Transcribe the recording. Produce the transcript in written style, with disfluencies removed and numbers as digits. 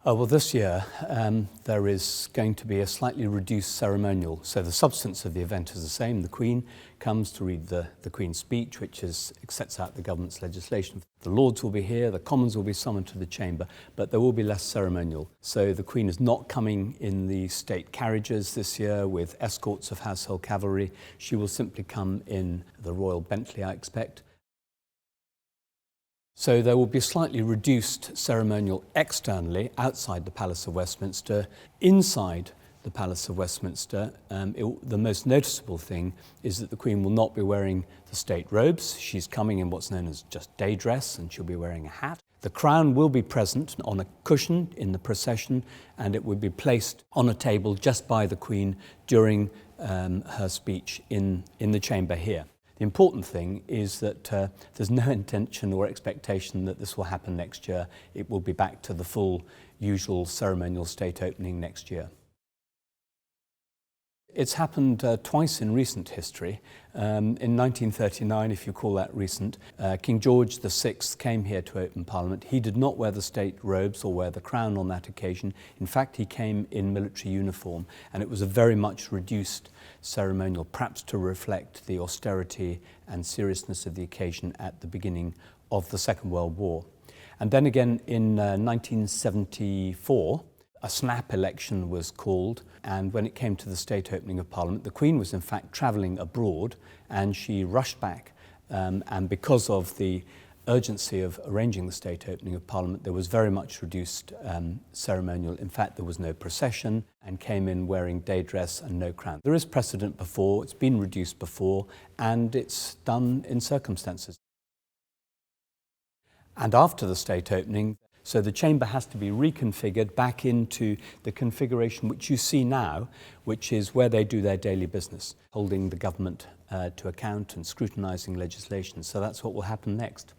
Well, this year there is going to be a slightly reduced ceremonial. So the substance of the event is the same. The Queen comes to read the Queen's speech, which sets out the government's legislation. The Lords will be here, the Commons will be summoned to the chamber, but there will be less ceremonial. So the Queen is not coming in the state carriages this year with escorts of household cavalry. She will simply come in the Royal Bentley, I expect. So there will be a slightly reduced ceremonial externally outside the Palace of Westminster. Inside the Palace of Westminster, the most noticeable thing is that the Queen will not be wearing the state robes. She's coming in what's known as just day dress, and she'll be wearing a hat. The crown will be present on a cushion in the procession, and it will be placed on a table just by the Queen during her speech in the chamber here. The important thing is that there's no intention or expectation that this will happen next year. It will be back to the full usual ceremonial state opening next year. It's happened twice in recent history. In 1939, if you call that recent, King George VI came here to open Parliament. He did not wear the state robes or wear the crown on that occasion. In fact, he came in military uniform, and it was a very much reduced ceremonial, perhaps to reflect the austerity and seriousness of the occasion at the beginning of the Second World War. And then again in 1974, a snap election was called, and when it came to the state opening of Parliament, the Queen was in fact travelling abroad, and she rushed back. And because of the urgency of arranging the state opening of Parliament, there was very much reduced ceremonial. In fact, there was no procession, and came in wearing day dress and no crown. There is precedent before, it's been reduced before, and it's done in circumstances. And after the state opening, so the chamber has to be reconfigured back into the configuration which you see now, which is where they do their daily business, holding the government to account and scrutinising legislation. So that's what will happen next.